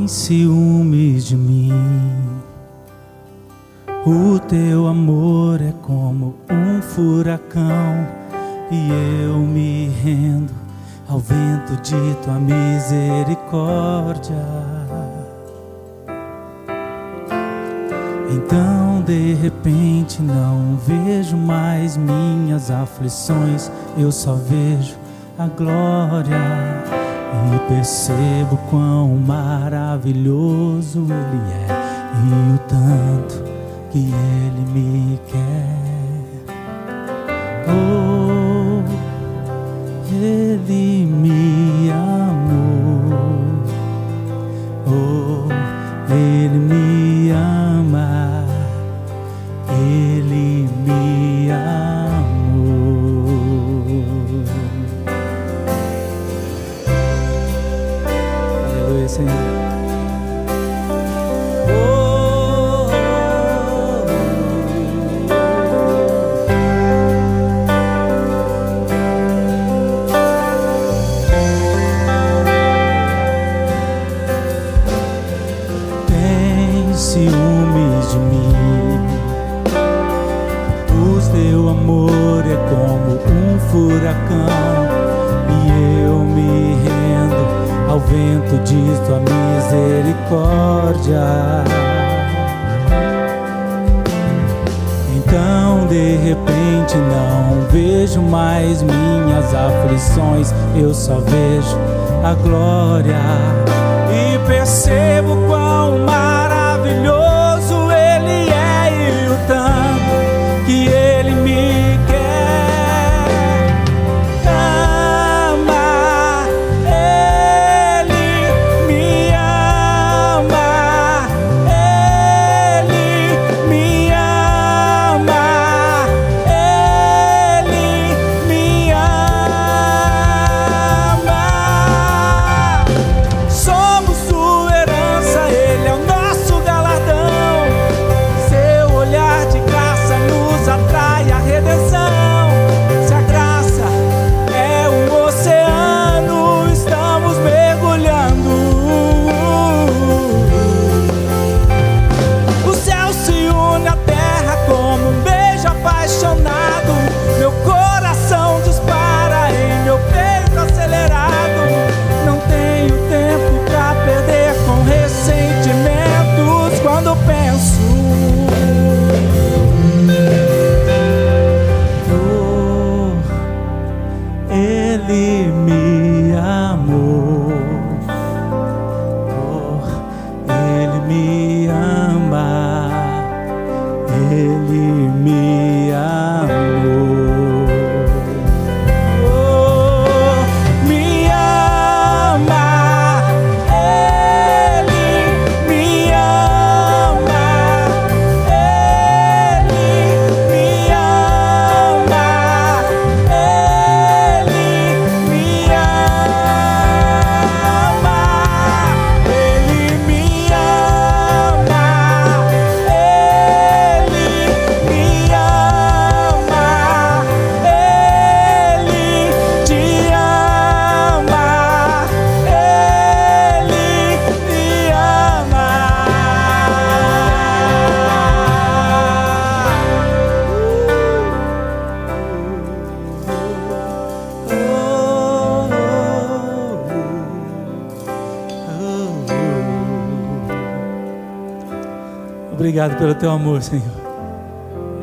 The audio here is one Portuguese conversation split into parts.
ciúmes de mim. O teu amor é como um furacão, e eu me rendo ao vento de tua misericórdia. Então de repente não vejo mais minhas aflições, eu só vejo a glória e percebo quão maravilhoso Ele é e o tanto que Ele me quer. Oh, Ele me amou. Oh, Ele me ama. Ele me amou. Aleluia, Senhor. Ciúmes de mim, o teu amor é como um furacão, e eu me rendo ao vento de tua misericórdia. Então de repente não vejo mais minhas aflições, eu só vejo a glória e percebo quão maravilhoso Ele é e o tanto que Ele me quer. Ama, Ele me ama, Ele me ama, Ele me ama. Somos sua herança, Ele é o nosso galardão. Seu olhar de graça nos atrai à redenção. Se a graça é um oceano, estamos mergulhando. O céu se une à terra como um beijo apaixonado. Meu coração dispara em meu peito acelerado. Não tenho tempo pra perder com ressentimentos quando penso. Oh, Ele me amou. Oh, Ele me ama. Ele me amou. Oh, me ama. Ele me ama. Ele me ama. Ele me ama. Ele me ama. Ele me ama. Ele te ama. Ele me ama. Obrigado pelo teu amor, Senhor.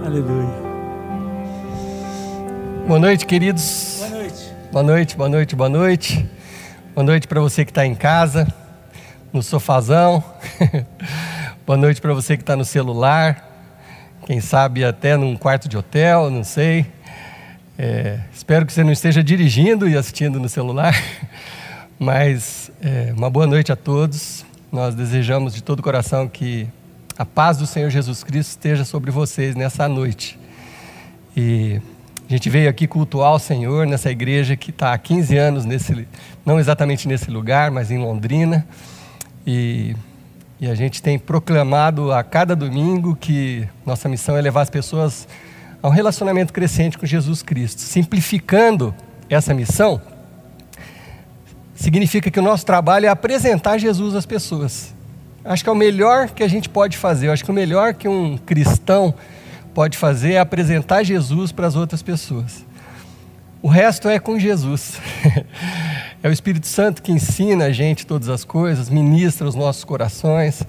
Aleluia. Boa noite, queridos. Boa noite. Boa noite, boa noite, boa noite. Boa noite para você que está em casa, no sofazão. Boa noite para você que está no celular. Quem sabe até num quarto de hotel, não sei. Espero que você não esteja dirigindo e assistindo no celular. Mas uma boa noite a todos. Nós desejamos de todo o coração que a paz do Senhor Jesus Cristo esteja sobre vocês nessa noite. E a gente veio aqui cultuar o Senhor nessa igreja que está há 15 anos, não exatamente nesse lugar, mas em Londrina. E a gente tem proclamado a cada domingo que nossa missão é levar as pessoas a um relacionamento crescente com Jesus Cristo. Simplificando essa missão, significa que o nosso trabalho é apresentar Jesus às pessoas. Acho que é o melhor que a gente pode fazer. Eu acho que o melhor que um cristão pode fazer é apresentar Jesus para as outras pessoas. O resto é com Jesus. É o Espírito Santo que ensina a gente todas as coisas, ministra os nossos corações.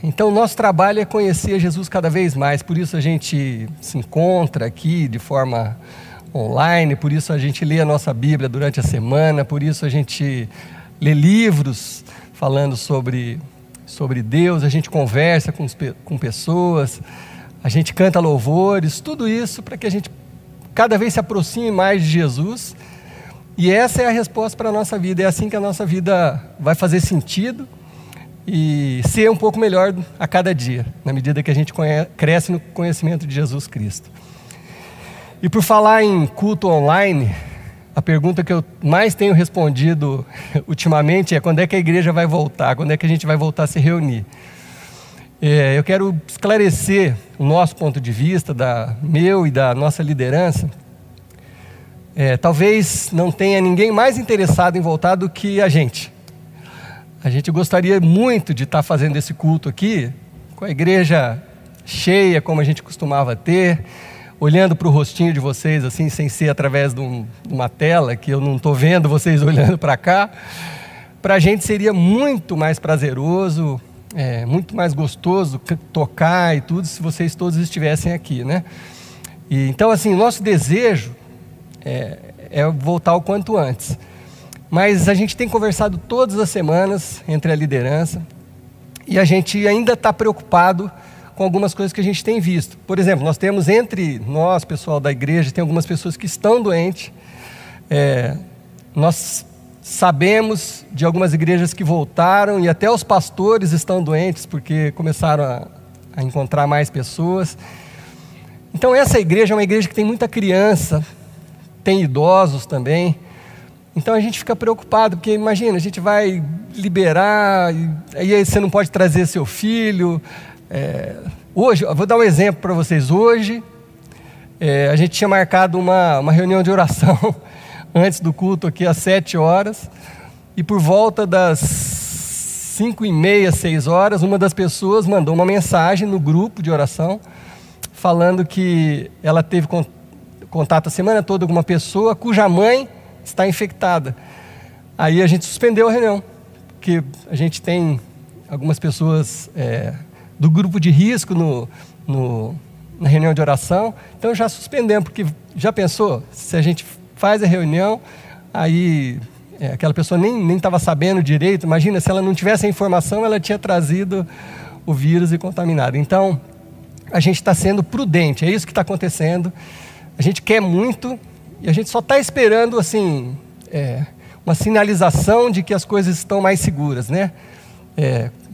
Então o nosso trabalho é conhecer Jesus cada vez mais. Por isso a gente se encontra aqui de forma online, por isso a gente lê a nossa Bíblia durante a semana, por isso a gente lê livros falando sobre Deus, a gente conversa com pessoas, a gente canta louvores, tudo isso para que a gente cada vez se aproxime mais de Jesus. E essa é a resposta para a nossa vida, é assim que a nossa vida vai fazer sentido e ser um pouco melhor a cada dia, na medida que a gente cresce no conhecimento de Jesus Cristo. E por falar em culto online, a pergunta que eu mais tenho respondido ultimamente é: quando é que a igreja vai voltar? Quando é que a gente vai voltar a se reunir? Eu quero esclarecer o nosso ponto de vista, meu e da nossa liderança. Talvez não tenha ninguém mais interessado em voltar do que a gente. A gente gostaria muito de estar fazendo esse culto aqui, com a igreja cheia, como a gente costumava ter, olhando para o rostinho de vocês, assim, sem ser através de uma tela, que eu não estou vendo vocês olhando para cá. Para a gente seria muito mais prazeroso, muito mais gostoso tocar e tudo, se vocês todos estivessem aqui, né? Então, assim, o nosso desejo é voltar o quanto antes. Mas a gente tem conversado todas as semanas entre a liderança e a gente ainda está preocupado com algumas coisas que a gente tem visto. Por exemplo, nós temos entre nós, pessoal da igreja, tem algumas pessoas que estão doentes. Nós sabemos de algumas igrejas que voltaram e até os pastores estão doentes porque começaram a encontrar mais pessoas. Então essa igreja é uma igreja que tem muita criança, tem idosos também. Então a gente fica preocupado, porque imagina, a gente vai liberar, e aí você não pode trazer seu filho. Hoje, eu vou dar um exemplo para vocês. Hoje, a gente tinha marcado uma reunião de oração antes do culto aqui às 7 horas, e por volta das 5h30, 6 horas, uma das pessoas mandou uma mensagem no grupo de oração, falando que ela teve contato a semana toda com uma pessoa cuja mãe está infectada. Aí a gente suspendeu a reunião, porque a gente tem algumas pessoas do grupo de risco na reunião de oração, então já suspendemos, porque já pensou, se a gente faz a reunião, aí aquela pessoa nem estava sabendo direito, imagina, se ela não tivesse a informação, ela tinha trazido o vírus e contaminado. Então, a gente está sendo prudente, é isso que está acontecendo, a gente quer muito, e a gente só está esperando, assim, uma sinalização de que as coisas estão mais seguras, né?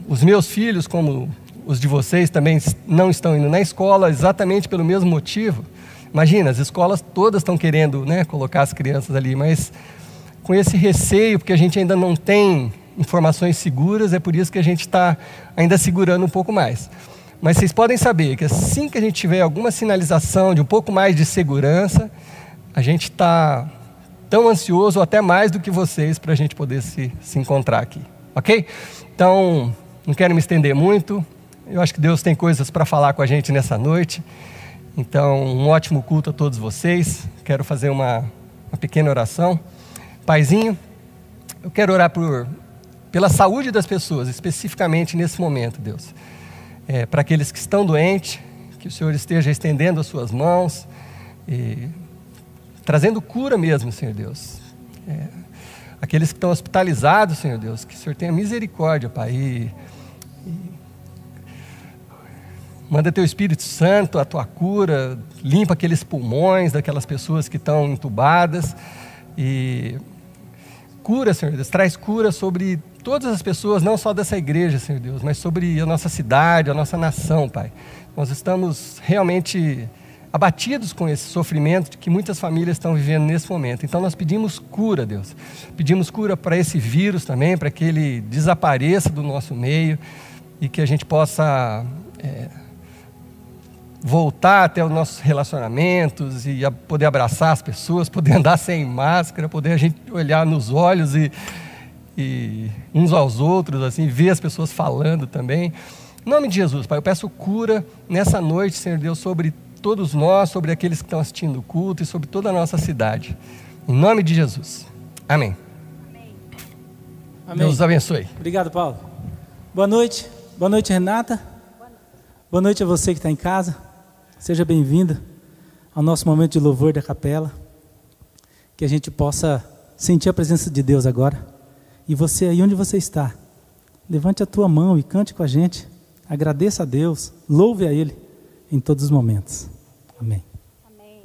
Os meus filhos, como os de vocês, também não estão indo na escola, exatamente pelo mesmo motivo. Imagina, as escolas todas estão querendo, né, colocar as crianças ali, mas com esse receio, porque a gente ainda não tem informações seguras, é por isso que a gente está ainda segurando um pouco mais. Mas vocês podem saber que assim que a gente tiver alguma sinalização de um pouco mais de segurança, a gente está tão ansioso, ou até mais do que vocês, para a gente poder se encontrar aqui, ok? Então, não quero me estender muito, eu acho que Deus tem coisas para falar com a gente nessa noite. Então, um ótimo culto a todos vocês. Quero fazer uma pequena oração. Paizinho, eu quero orar pela saúde das pessoas, especificamente nesse momento, Deus. Para aqueles que estão doentes, que o Senhor esteja estendendo as suas mãos e trazendo cura mesmo, Senhor Deus. Aqueles que estão hospitalizados, Senhor Deus, que o Senhor tenha misericórdia, Pai, e manda Teu Espírito Santo, a Tua cura, limpa aqueles pulmões daquelas pessoas que estão entubadas e cura, Senhor Deus, traz cura sobre todas as pessoas, não só dessa igreja, Senhor Deus, mas sobre a nossa cidade, a nossa nação, Pai. Nós estamos realmente abatidos com esse sofrimento que muitas famílias estão vivendo nesse momento. Então nós pedimos cura, Deus. Pedimos cura para esse vírus também, para que ele desapareça do nosso meio e que a gente possa voltar até os nossos relacionamentos e poder abraçar as pessoas, poder andar sem máscara, poder a gente olhar nos olhos e uns aos outros, assim, ver as pessoas falando também. Em nome de Jesus, Pai, eu peço cura nessa noite, Senhor Deus, sobre todos nós, sobre aqueles que estão assistindo o culto e sobre toda a nossa cidade. Em nome de Jesus. Amém. Amém. Deus abençoe. Obrigado, Paulo. Boa noite. Boa noite, Renata. Boa noite a você que está em casa. Seja bem-vinda ao nosso momento de louvor da capela. Que a gente possa sentir a presença de Deus agora. E você aí onde você está, levante a tua mão e cante com a gente. Agradeça a Deus, louve a Ele em todos os momentos. Amém. Amém.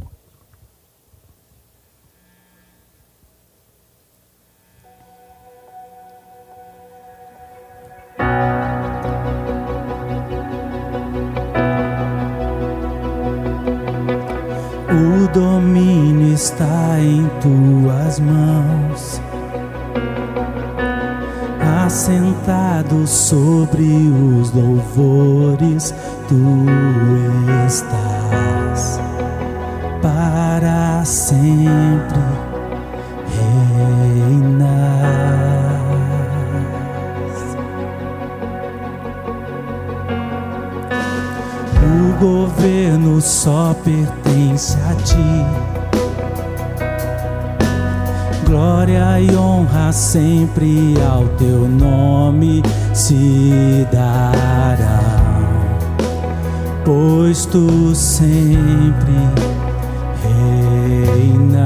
O domínio está em tuas mãos, assentado sobre os louvores, tu estás para sempre reinas. O governo só pertence a ti. Glória e honra sempre ao teu nome se darão, pois tu sempre reinas.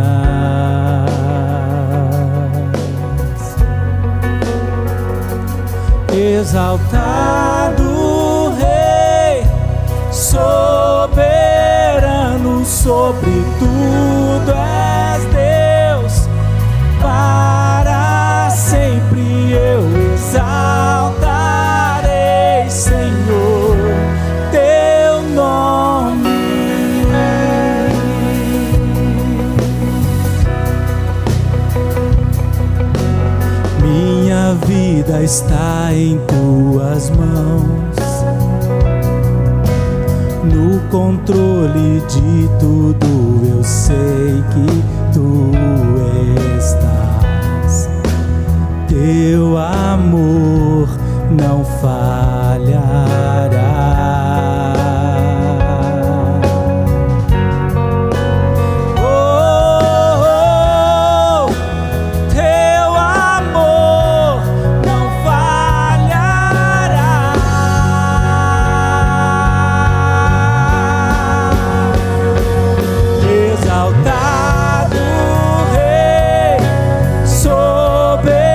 Exaltado Rei, soberano sobre tudo és Deus. Para sempre eu exaltarei, Senhor, teu nome. Minha vida está em tuas mãos, no controle de tudo eu sei que tu estás. Teu amor não falhará. Oh, teu amor não falhará. Exaltado Rei, soberano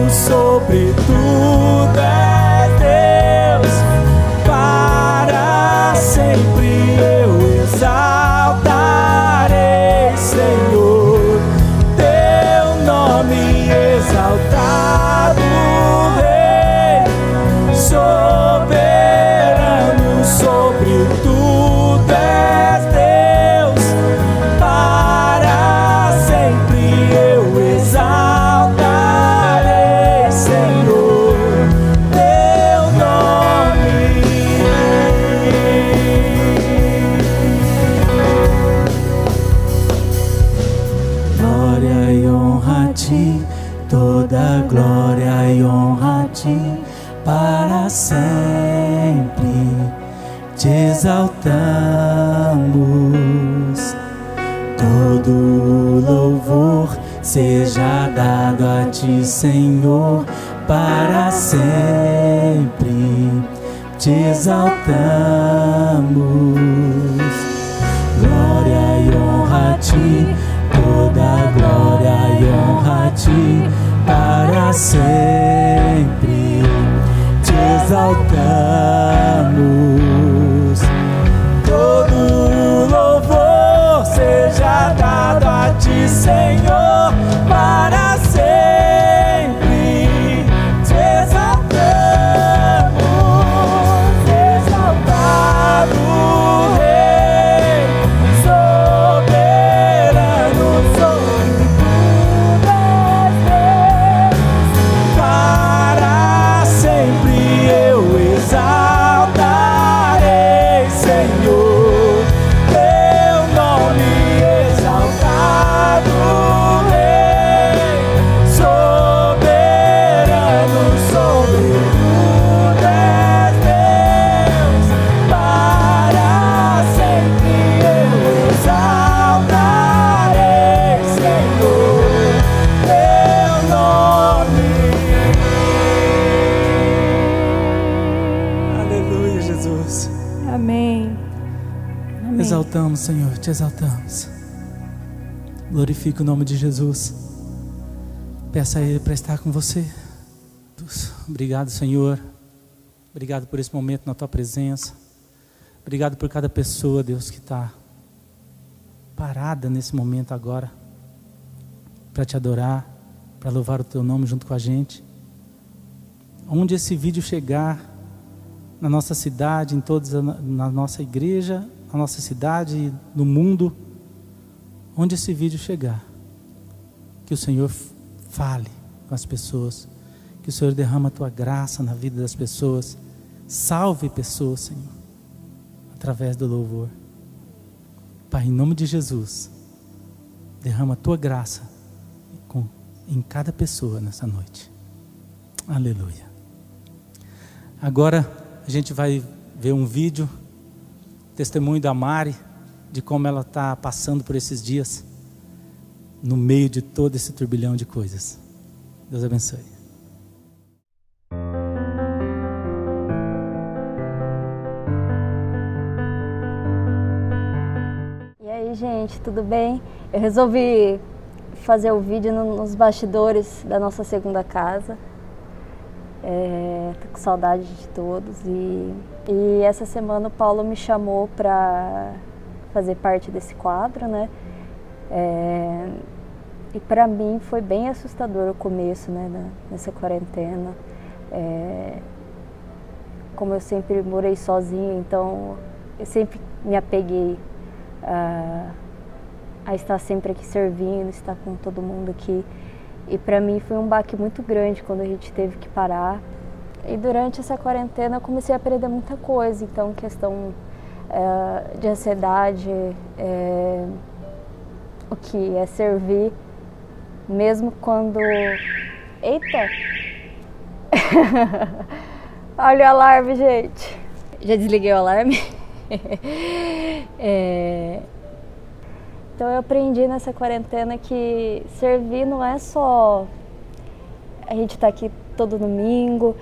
sobre tudo é Deus. Para sempre eu exaltarei, Senhor, teu nome. Exaltado Rei, soberano sobre tudo é Deus. Para sempre eu exaltarei, Senhor, teu nome. Glória e honra a ti, toda glória e honra a ti, para sempre te exaltamos. Todo louvor seja dado a ti, Senhor, para sempre te exaltamos. Glória e honra a ti, toda glória e honra a ti, para sempre te exaltamos. Todo louvor seja dado a ti, Senhor, para sempre te exaltamos. Exaltado Rei, soberano sobre tudo és Deus. Para sempre eu exaltarei. adoramos, Senhor, te exaltamos. Glorifica o nome de Jesus. Peça a Ele para estar com você. Obrigado, Senhor. Obrigado por esse momento na tua presença. Obrigado por cada pessoa, Deus, que está parada nesse momento agora para te adorar, para louvar o teu nome junto com a gente. Onde esse vídeo chegar, na nossa cidade, na nossa igreja, na nossa cidade, no mundo, onde esse vídeo chegar, que o Senhor fale com as pessoas, que o Senhor derrama a tua graça na vida das pessoas, salve pessoas, Senhor, através do louvor. Pai, em nome de Jesus, derrama a tua graça em cada pessoa nessa noite. Aleluia. Agora a gente vai ver um vídeo, testemunho da Mari, de como ela está passando por esses dias, no meio de todo esse turbilhão de coisas. Deus abençoe. E aí, gente, tudo bem? Eu resolvi fazer o vídeo nos bastidores da nossa segunda casa. Tô com saudade de todos e essa semana o Paulo me chamou para fazer parte desse quadro, né? E para mim foi bem assustador o começo, né, nessa quarentena. Como eu sempre morei sozinha, então eu sempre me apeguei a estar sempre aqui servindo, estar com todo mundo aqui. E para mim foi um baque muito grande quando a gente teve que parar. E durante essa quarentena eu comecei a aprender muita coisa. Então, questão de ansiedade, o que é servir, mesmo quando... Eita! Olha o alarme, gente! Já desliguei o alarme? Então eu aprendi nessa quarentena que servir não é só a gente estar aqui todo domingo,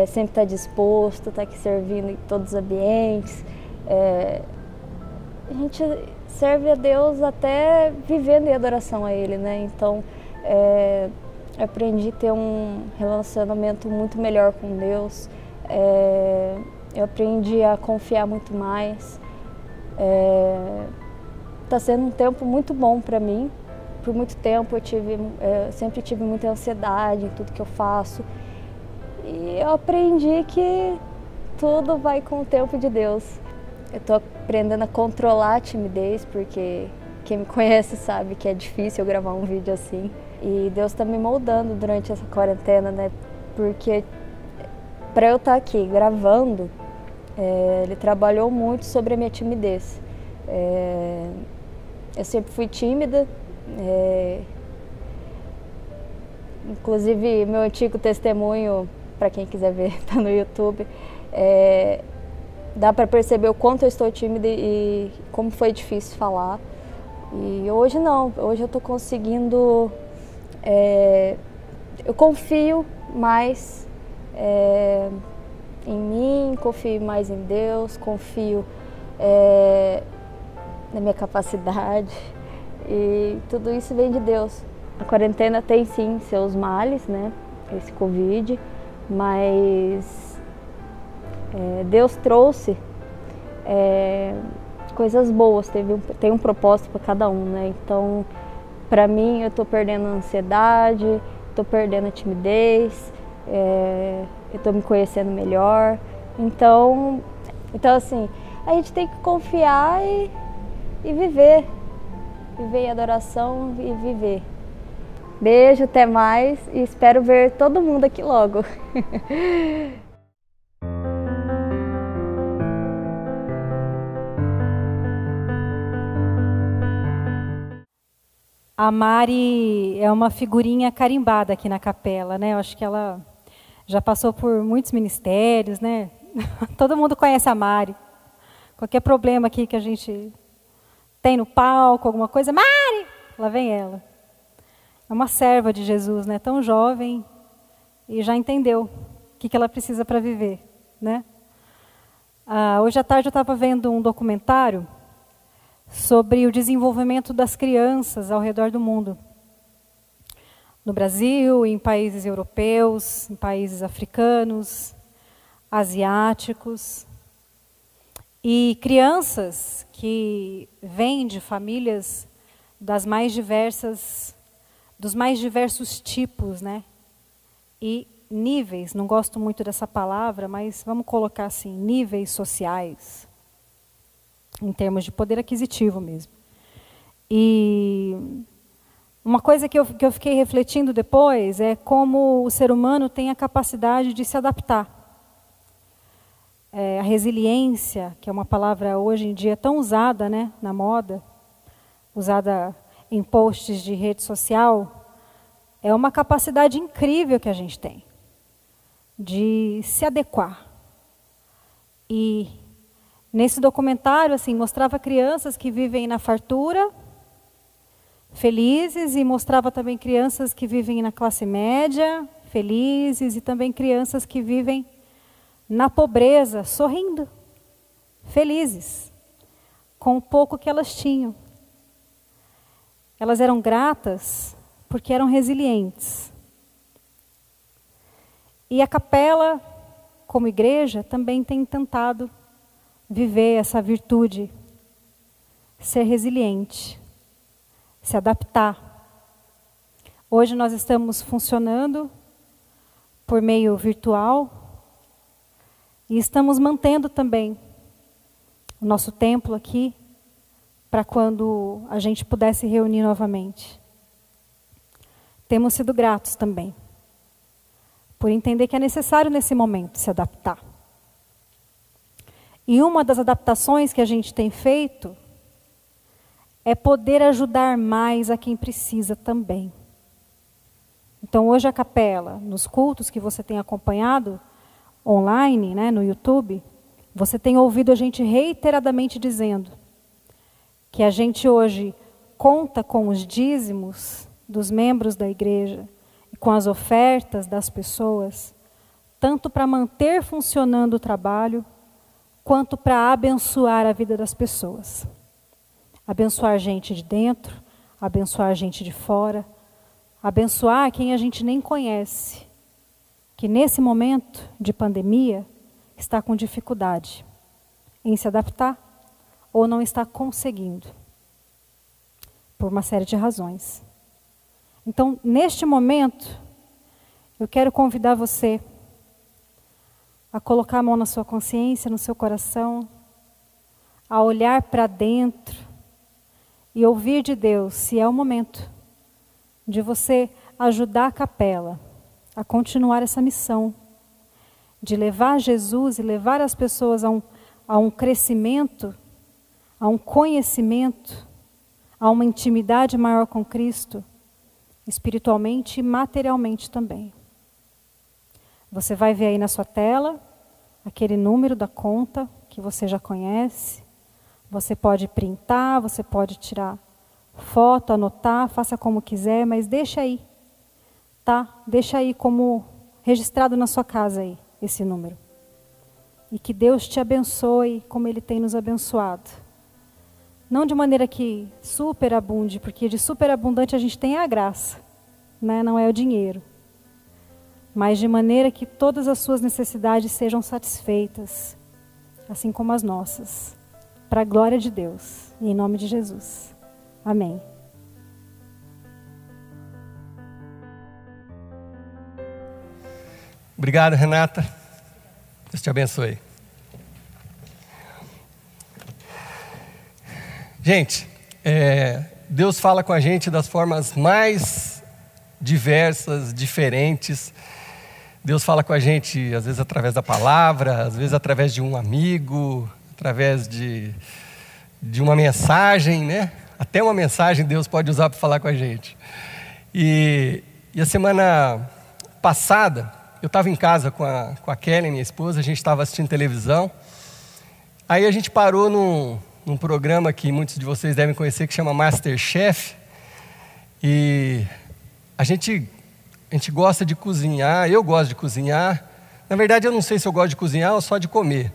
sempre estar disposto, estar aqui servindo em todos os ambientes. A gente serve a Deus até vivendo em adoração a Ele, né? Então eu aprendi a ter um relacionamento muito melhor com Deus. Eu aprendi a confiar muito mais. Está sendo um tempo muito bom para mim. Por muito tempo eu sempre tive muita ansiedade em tudo que eu faço. E eu aprendi que tudo vai com o tempo de Deus. Eu estou aprendendo a controlar a timidez, porque quem me conhece sabe que é difícil eu gravar um vídeo assim. E Deus está me moldando durante essa quarentena, né? Porque para eu estar aqui gravando, Ele trabalhou muito sobre a minha timidez. Eu sempre fui tímida, inclusive meu antigo testemunho, para quem quiser ver, está no YouTube, dá para perceber o quanto eu estou tímida e como foi difícil falar. E hoje não, hoje eu estou conseguindo, eu confio mais em mim, confio mais em Deus, confio na minha capacidade, e tudo isso vem de Deus. A quarentena tem sim seus males, né, esse Covid, mas Deus trouxe coisas boas, tem um propósito para cada um, né? Então, para mim, eu estou perdendo a ansiedade, estou perdendo a timidez, eu estou me conhecendo melhor. Então assim, a gente tem que confiar e viver em adoração e viver. Beijo, até mais e espero ver todo mundo aqui logo. A Mari é uma figurinha carimbada aqui na capela, né? Eu acho que ela já passou por muitos ministérios, né? Todo mundo conhece a Mari. Qualquer problema aqui que a gente tem no palco, alguma coisa, Mari! Lá vem ela. É uma serva de Jesus, né? Tão jovem e já entendeu o que ela precisa para viver, né? Hoje à tarde eu estava vendo um documentário sobre o desenvolvimento das crianças ao redor do mundo. No Brasil, em países europeus, em países africanos, asiáticos. E crianças que vêm de famílias dos mais diversos tipos, né? E níveis, não gosto muito dessa palavra, mas vamos colocar assim, níveis sociais, em termos de poder aquisitivo mesmo. E uma coisa que eu fiquei refletindo depois é como o ser humano tem a capacidade de se adaptar. A resiliência, que é uma palavra hoje em dia tão usada, né, na moda, usada em posts de rede social, é uma capacidade incrível que a gente tem de se adequar. E nesse documentário, assim, mostrava crianças que vivem na fartura, felizes, e mostrava também crianças que vivem na classe média, felizes, e também crianças que vivem na pobreza, sorrindo, felizes, com o pouco que elas tinham. Elas eram gratas porque eram resilientes. E a capela, como igreja, também tem tentado viver essa virtude, ser resiliente, se adaptar. Hoje nós estamos funcionando por meio virtual e estamos mantendo também o nosso templo aqui para quando a gente pudesse reunir novamente. Temos sido gratos também por entender que é necessário nesse momento se adaptar. E uma das adaptações que a gente tem feito é poder ajudar mais a quem precisa também. Então hoje a capela, nos cultos que você tem acompanhado online, né, no YouTube, você tem ouvido a gente reiteradamente dizendo que a gente hoje conta com os dízimos dos membros da igreja e com as ofertas das pessoas, tanto para manter funcionando o trabalho, quanto para abençoar a vida das pessoas. Abençoar gente de dentro, abençoar gente de fora, abençoar quem a gente nem conhece, que nesse momento de pandemia está com dificuldade em se adaptar ou não está conseguindo, por uma série de razões. Então, neste momento, eu quero convidar você a colocar a mão na sua consciência, no seu coração, a olhar para dentro e ouvir de Deus se é o momento de você ajudar a capela a continuar essa missão, de levar Jesus e levar as pessoas a um crescimento, a um conhecimento, a uma intimidade maior com Cristo, espiritualmente e materialmente também. Você vai ver aí na sua tela aquele número da conta que você já conhece. Você pode printar, você pode tirar foto, anotar, faça como quiser, mas deixa aí, tá? Deixa aí como registrado na sua casa aí, esse número. E que Deus te abençoe como Ele tem nos abençoado. Não de maneira que superabunde, porque de superabundante a gente tem a graça, né? Não é o dinheiro. Mas de maneira que todas as suas necessidades sejam satisfeitas, assim como as nossas, para a glória de Deus, e em nome de Jesus. Amém. Obrigado, Renata. Deus te abençoe. Gente, Deus fala com a gente das formas mais diversas, diferentes. Deus fala com a gente, às vezes, através da palavra, às vezes, através de um amigo, através de uma mensagem, né? Até uma mensagem Deus pode usar para falar com a gente. E a semana passada, eu estava em casa com a Kelly, minha esposa, a gente estava assistindo televisão. Aí a gente parou num programa que muitos de vocês devem conhecer, que chama MasterChef. E a gente gosta de cozinhar, eu gosto de cozinhar. Na verdade, eu não sei se eu gosto de cozinhar ou só de comer.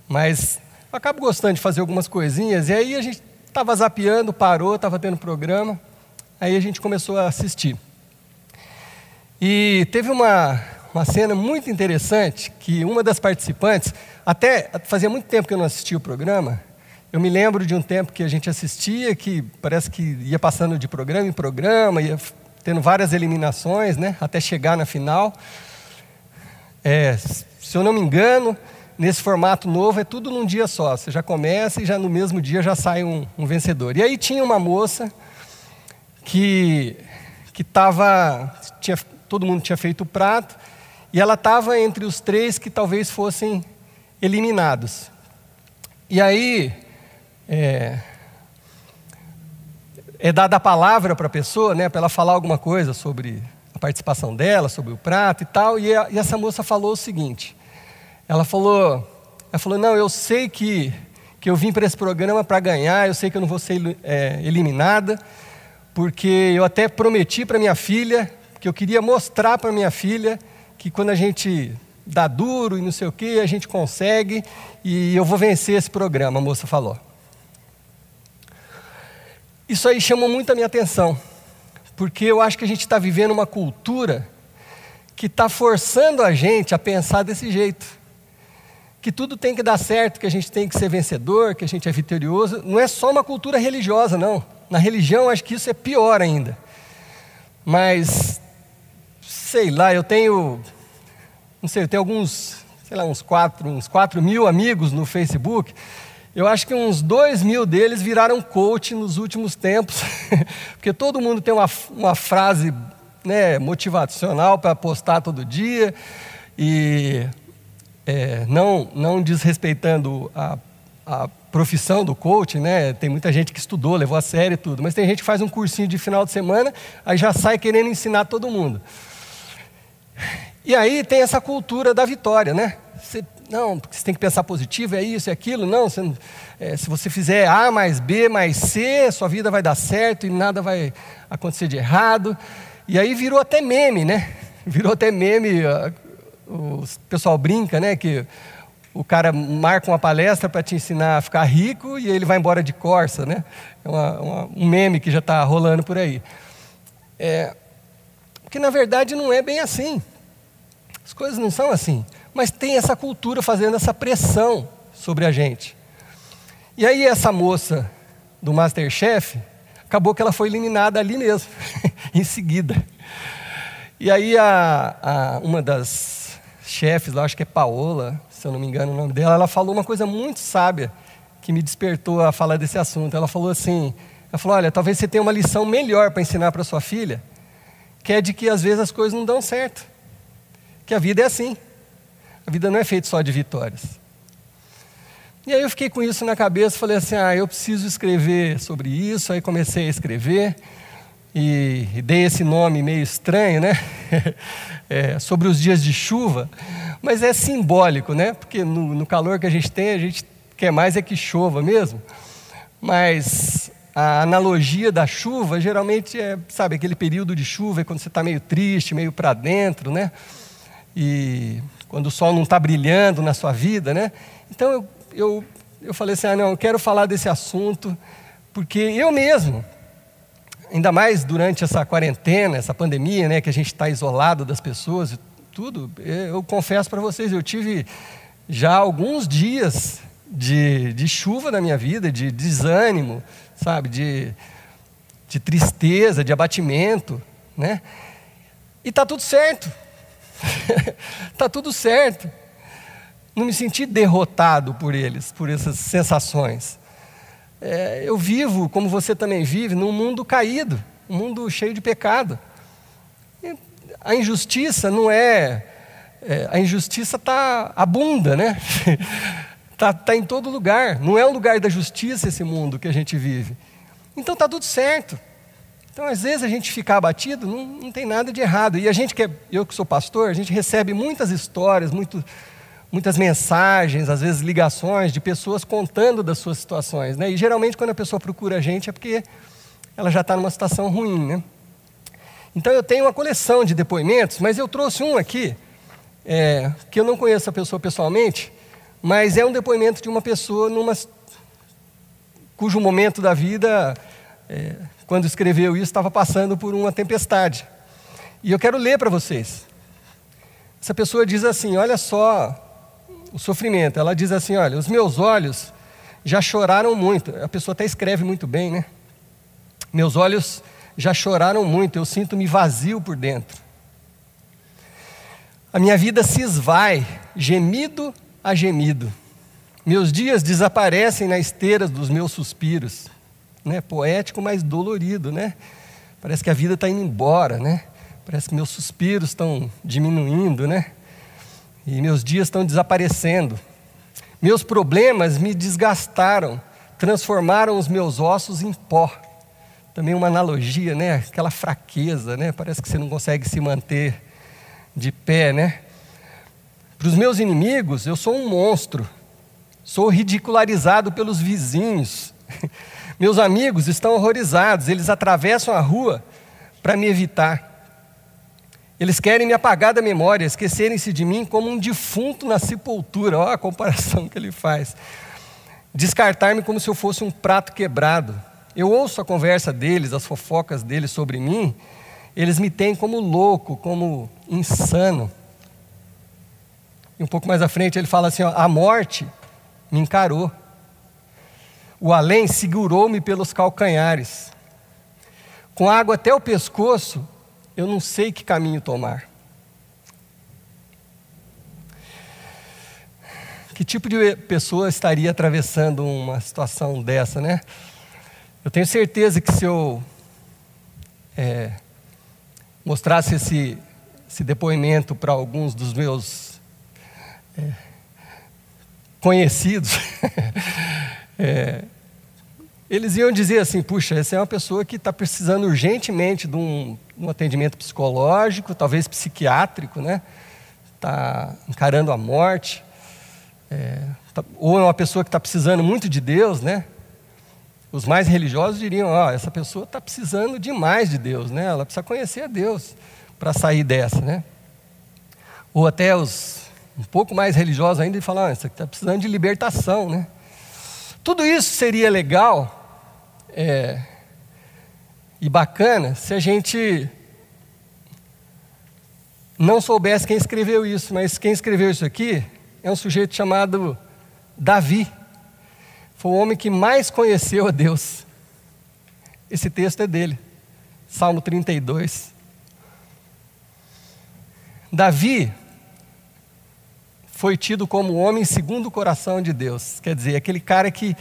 Mas eu acabo gostando de fazer algumas coisinhas. E aí a gente estava zapeando, parou, estava tendo programa, aí a gente começou a assistir. E teve uma cena muito interessante, que uma das participantes, até fazia muito tempo que eu não assistia o programa, eu me lembro de um tempo que a gente assistia, que parece que ia passando de programa em programa, ia tendo várias eliminações, né, até chegar na final. Se eu não me engano, nesse formato novo é tudo num dia só, você já começa e já no mesmo dia já sai um vencedor. E aí tinha uma moça que todo mundo tinha feito o prato, e ela estava entre os 3 que talvez fossem eliminados. E aí é dada a palavra para a pessoa, né, para ela falar alguma coisa sobre a participação dela, sobre o prato e tal, e essa moça falou o seguinte, ela falou, não, eu sei que eu vim para esse programa para ganhar, eu sei que eu não vou ser eliminada, porque eu até prometi para minha filha, que eu queria mostrar para minha filha que quando a gente dá duro e não sei o que, a gente consegue, e eu vou vencer esse programa, a moça falou. Isso aí chamou muito a minha atenção, porque eu acho que a gente está vivendo uma cultura que está forçando a gente a pensar desse jeito, que tudo tem que dar certo, que a gente tem que ser vencedor, que a gente é vitorioso. Não é só uma cultura religiosa, não. Na religião, acho que isso é pior ainda. Mas, sei lá, eu tenho alguns, uns 4 mil amigos no Facebook. Eu acho que uns 2 mil deles viraram coach nos últimos tempos, porque todo mundo tem uma frase, né, motivacional para postar todo dia, e não desrespeitando a profissão do coach, né? Tem muita gente que estudou, levou a sério e tudo, mas tem gente que faz um cursinho de final de semana, aí já sai querendo ensinar todo mundo. E aí tem essa cultura da vitória, né? Você tem que pensar positivo, é isso, é aquilo. Não, se você fizer A mais B mais C, sua vida vai dar certo e nada vai acontecer de errado. E aí virou até meme, né? Virou até meme, o pessoal brinca, né? Que o cara marca uma palestra para te ensinar a ficar rico e ele vai embora de Corsa, né? É um meme que já está rolando por aí. Porque na verdade não é bem assim. As coisas não são assim. Mas tem essa cultura fazendo essa pressão sobre a gente. E aí essa moça do MasterChef, acabou que ela foi eliminada ali mesmo, em seguida. E aí uma das chefes, lá, acho que é Paola, se eu não me engano o nome dela, ela falou uma coisa muito sábia, que me despertou a falar desse assunto. Ela falou assim, olha, talvez você tenha uma lição melhor para ensinar para sua filha, que é de que às vezes as coisas não dão certo, que a vida é assim. A vida não é feita só de vitórias. E aí eu fiquei com isso na cabeça, falei assim, eu preciso escrever sobre isso. Aí comecei a escrever e dei esse nome meio estranho, né? Sobre os dias de chuva, mas é simbólico, né? Porque no calor que a gente tem, a gente quer mais é que chova mesmo. Mas a analogia da chuva geralmente é, sabe, aquele período de chuva, é quando você está meio triste, meio para dentro, né? E quando o sol não está brilhando na sua vida, né? Então eu falei assim, não, eu quero falar desse assunto, porque eu mesmo, ainda mais durante essa quarentena, essa pandemia, né, que a gente está isolado das pessoas e tudo, eu confesso para vocês, eu tive já alguns dias de chuva na minha vida, de desânimo, sabe, de tristeza, de abatimento, né? E está tudo certo. Está tudo certo. Não me senti derrotado por eles, por essas sensações. Eu vivo, como você também vive, num mundo caído, um mundo cheio de pecado. E a injustiça não a injustiça abunda, né? Tá em todo lugar. Não é o lugar da justiça esse mundo que a gente vive. Então está tudo certo. Então, às vezes, a gente ficar abatido, não tem nada de errado. E eu que sou pastor, a gente recebe muitas histórias, muitas mensagens, às vezes ligações de pessoas contando das suas situações, né? E geralmente quando a pessoa procura a gente é porque ela já está numa situação ruim, né? Então eu tenho uma coleção de depoimentos, mas eu trouxe um aqui, que eu não conheço a pessoa pessoalmente, mas é um depoimento de uma pessoa cujo momento da vida, quando escreveu isso, estava passando por uma tempestade. E eu quero ler para vocês. Essa pessoa diz assim, olha só o sofrimento. Ela diz assim, olha, os meus olhos já choraram muito. A pessoa até escreve muito bem, né? Meus olhos já choraram muito, eu sinto-me vazio por dentro. A minha vida se esvai, gemido a gemido. Meus dias desaparecem na esteira dos meus suspiros. Né? Poético, mas dolorido, né? Parece que a vida está indo embora, né? Parece que meus suspiros estão diminuindo, né? E meus dias estão desaparecendo. Meus problemas me desgastaram, transformaram os meus ossos em pó. Também uma analogia, né? Aquela fraqueza, né? Parece que você não consegue se manter de pé, né? Para os meus inimigos, eu sou um monstro. Sou ridicularizado pelos vizinhos. Meus amigos estão horrorizados. Eles atravessam a rua para me evitar. Eles querem me apagar da memória, esquecerem-se de mim como um defunto na sepultura. Olha a comparação que ele faz. Descartar-me como se eu fosse um prato quebrado. Eu ouço a conversa deles, as fofocas deles sobre mim. Eles me têm como louco, como insano. E um pouco mais à frente ele fala assim, ó, a morte me encarou. O além segurou-me pelos calcanhares. Com água até o pescoço, eu não sei que caminho tomar. Que tipo de pessoa estaria atravessando uma situação dessa, né? Eu tenho certeza que se eu mostrasse esse depoimento para alguns dos meus conhecidos, eles iam dizer assim, puxa, essa é uma pessoa que está precisando urgentemente de um atendimento psicológico, talvez psiquiátrico, né? Está encarando a morte, ou é uma pessoa que está precisando muito de Deus, né? Os mais religiosos diriam, essa pessoa está precisando demais de Deus, né? Ela precisa conhecer a Deus para sair dessa, né? Ou até os um pouco mais religiosos ainda falam, isso aqui está precisando de libertação, né? Tudo isso seria legal e bacana se a gente não soubesse quem escreveu isso, mas quem escreveu isso aqui é um sujeito chamado Davi. Foi o homem que mais conheceu a Deus. Esse texto é dele, Salmo 32. Davi foi tido como homem segundo o coração de Deus. Quer dizer, aquele cara que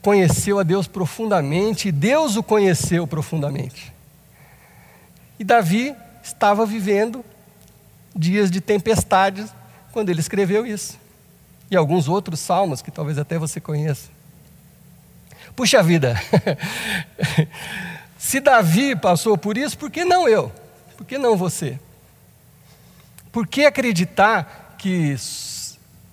conheceu a Deus profundamente, e Deus o conheceu profundamente. E Davi estava vivendo dias de tempestades quando ele escreveu isso. E alguns outros salmos que talvez até você conheça. Puxa vida, se Davi passou por isso, por que não eu? Por que não você? Por que acreditar que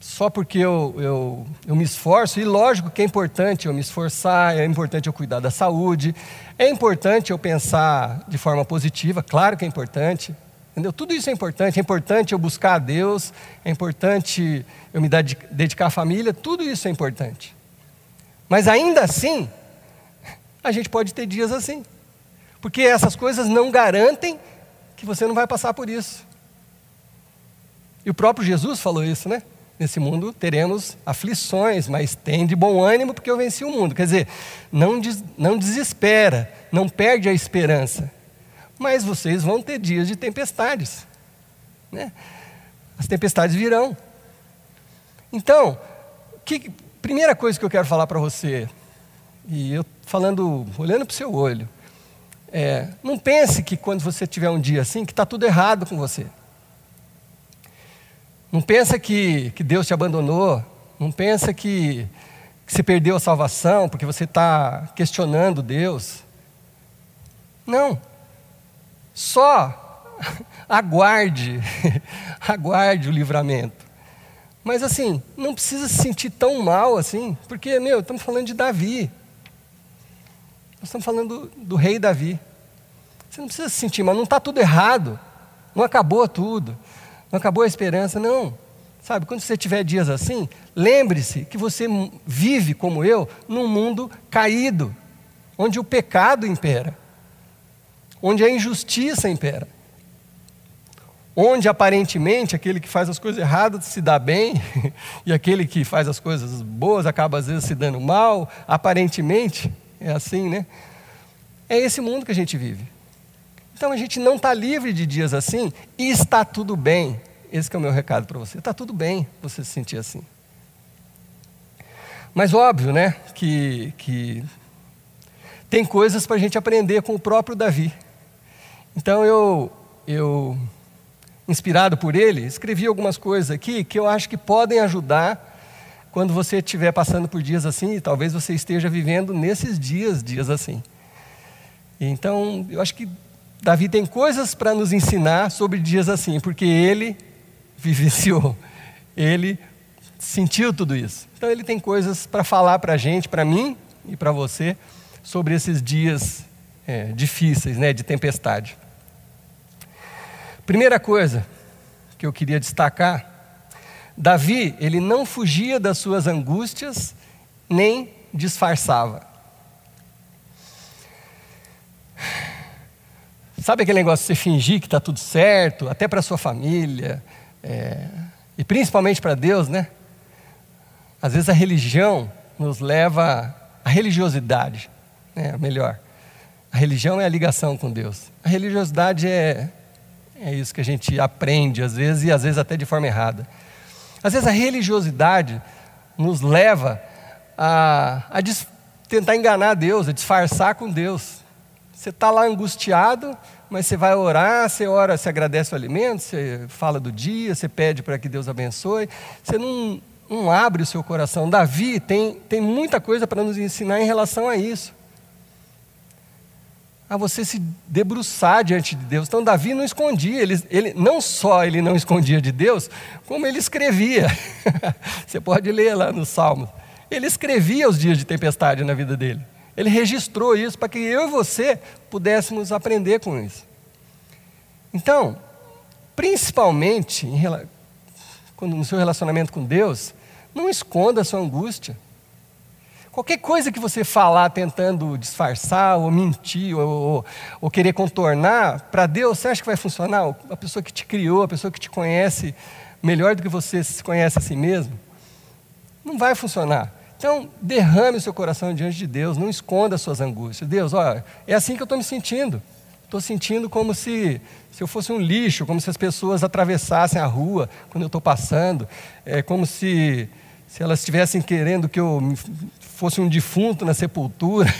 só porque eu me esforço, e lógico que é importante eu me esforçar, é importante eu cuidar da saúde, é importante eu pensar de forma positiva, claro que é importante, entendeu? Tudo isso é importante eu buscar a Deus, é importante eu me dedicar à família, tudo isso é importante. Mas ainda assim, a gente pode ter dias assim, porque essas coisas não garantem que você não vai passar por isso. E o próprio Jesus falou isso, né? Nesse mundo teremos aflições, mas tem de bom ânimo porque eu venci o mundo. Quer dizer, não desespera, não perde a esperança. Mas vocês vão ter dias de tempestades, né? As tempestades virão. Então, primeira coisa que eu quero falar para você, e eu olhando para o seu olho, não pense que quando você tiver um dia assim, que está tudo errado com você. Não pensa que Deus te abandonou, não pensa que você perdeu a salvação porque você está questionando Deus. Não. Só aguarde o livramento. Mas assim, não precisa se sentir tão mal assim, porque, estamos falando de Davi. Nós estamos falando do rei Davi. Você não precisa se sentir mal, não está tudo errado, não acabou tudo, não acabou a esperança, não. Sabe, quando você tiver dias assim, lembre-se que você vive, como eu, num mundo caído, onde o pecado impera, onde a injustiça impera, onde aparentemente aquele que faz as coisas erradas se dá bem, e aquele que faz as coisas boas acaba às vezes se dando mal, aparentemente, é assim, né? É esse mundo que a gente vive. Então a gente não está livre de dias assim, e está tudo bem. Esse que é o meu recado para você. Está tudo bem você se sentir assim. Mas óbvio, né, que tem coisas para a gente aprender com o próprio Davi. Então eu, inspirado por ele, escrevi algumas coisas aqui que eu acho que podem ajudar quando você estiver passando por dias assim, e talvez você esteja vivendo nesses dias assim. Então, eu acho que Davi tem coisas para nos ensinar sobre dias assim, porque ele vivenciou, ele sentiu tudo isso. Então ele tem coisas para falar para a gente, para mim e para você, sobre esses dias difíceis, né, de tempestade. Primeira coisa que eu queria destacar, Davi, ele não fugia das suas angústias, nem disfarçava. Sabe aquele negócio de você fingir que está tudo certo, até para a sua família, e principalmente para Deus, né? Às vezes a religião nos leva à religiosidade, né? Melhor, a religião é a ligação com Deus. A religiosidade é isso que a gente aprende às vezes, e às vezes até de forma errada. Às vezes a religiosidade nos leva a tentar enganar Deus, a disfarçar com Deus. Você está lá angustiado, mas você vai orar, você ora, você agradece o alimento, você fala do dia, você pede para que Deus abençoe. Você não abre o seu coração. Davi tem muita coisa para nos ensinar em relação a isso. A você se debruçar diante de Deus. Então Davi não escondia, ele não só ele não escondia de Deus, como ele escrevia. Você pode ler lá no Salmo. Ele escrevia os dias de tempestade na vida dele. Ele registrou isso para que eu e você pudéssemos aprender com isso. Então, principalmente no seu relacionamento com Deus, não esconda a sua angústia. Qualquer coisa que você falar tentando disfarçar, ou mentir, ou querer contornar, para Deus, você acha que vai funcionar? A pessoa que te criou, a pessoa que te conhece melhor do que você se conhece a si mesmo, não vai funcionar. Então, derrame o seu coração diante de Deus, não esconda as suas angústias. Deus, olha, é assim que eu estou me sentindo. Estou sentindo como se eu fosse um lixo, como se as pessoas atravessassem a rua quando eu estou passando. É como se elas estivessem querendo que eu fosse um defunto na sepultura.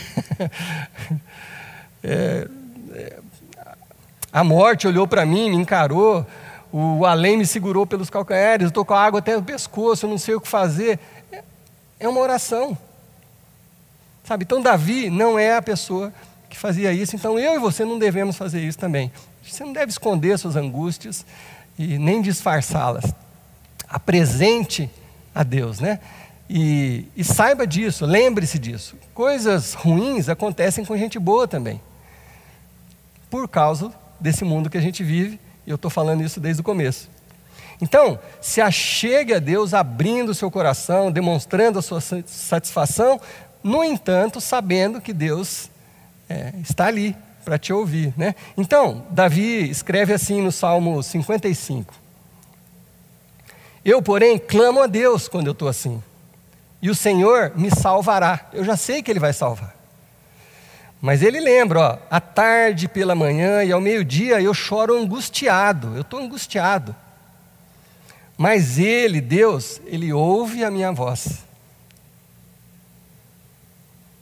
A morte olhou para mim, me encarou, o além me segurou pelos calcanhares, eu estou com a água até no pescoço, eu não sei o que fazer. É uma oração, sabe? Então Davi não é a pessoa que fazia isso, então eu e você não devemos fazer isso também. Você não deve esconder suas angústias e nem disfarçá-las. Apresente a Deus, né? E saiba disso, lembre-se disso. Coisas ruins acontecem com gente boa também, por causa desse mundo que a gente vive, e eu estou falando isso desde o começo. Então, se achegue a Deus abrindo o seu coração, demonstrando a sua satisfação, no entanto, sabendo que Deus está ali para te ouvir, né? Então, Davi escreve assim no Salmo 55. Eu, porém, clamo a Deus quando eu estou assim, e o Senhor me salvará. Eu já sei que Ele vai salvar. Mas ele lembra, à tarde, pela manhã e ao meio-dia eu choro angustiado, eu estou angustiado. Mas Ele, Deus, Ele ouve a minha voz.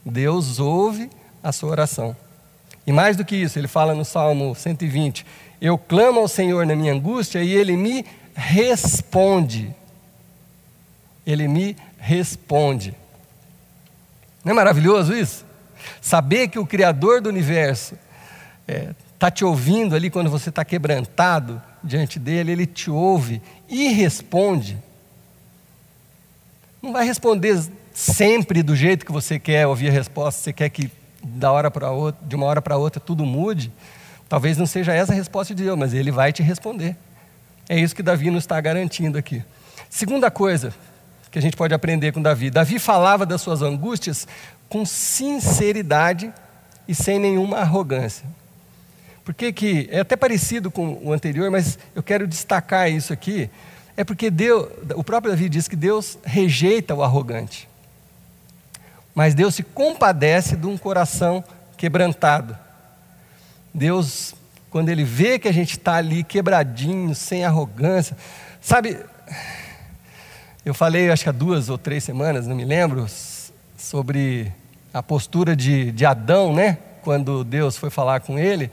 Deus ouve a sua oração. E mais do que isso, Ele fala no Salmo 120, eu clamo ao Senhor na minha angústia e Ele me responde. Ele me responde. Não é maravilhoso isso? Saber que o Criador do universo está te ouvindo ali quando você está quebrantado diante dele, Ele te ouve e responde. Não vai responder sempre do jeito que você quer ouvir a resposta, você quer que de uma hora para outra tudo mude. Talvez não seja essa a resposta de Deus, mas Ele vai te responder. É isso que Davi nos está garantindo aqui. Segunda coisa que a gente pode aprender com Davi. Davi falava das suas angústias com sinceridade e sem nenhuma arrogância. Por que é até parecido com o anterior, mas eu quero destacar isso aqui. É porque o próprio Davi diz que Deus rejeita o arrogante. Mas Deus se compadece de um coração quebrantado. Deus, quando Ele vê que a gente está ali quebradinho, sem arrogância, sabe, eu falei acho que há 2 ou 3 semanas, não me lembro, sobre a postura de Adão, né? Quando Deus foi falar com ele,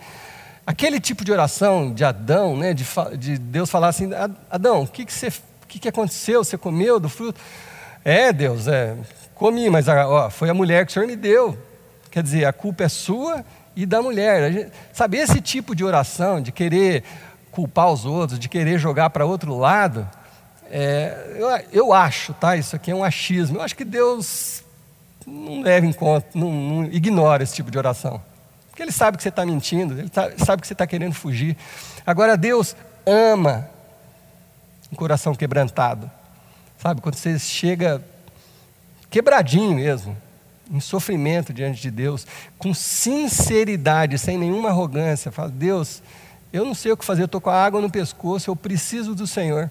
aquele tipo de oração de Adão, né? De Deus falar assim, Adão, o que aconteceu? Você comeu do fruto? Deus, comi, mas foi a mulher que o Senhor me deu. Quer dizer, a culpa é sua e da mulher. Sabe, esse tipo de oração, de querer culpar os outros, de querer jogar para outro lado, eu acho, tá? Isso aqui é um achismo. Eu acho que Deus não leva em conta, não ignora esse tipo de oração. Porque Ele sabe que você está mentindo, Ele sabe que você está querendo fugir. Agora, Deus ama um coração quebrantado. Sabe, quando você chega quebradinho mesmo, em sofrimento diante de Deus, com sinceridade, sem nenhuma arrogância, fala, Deus, eu não sei o que fazer, eu estou com a água no pescoço, eu preciso do Senhor,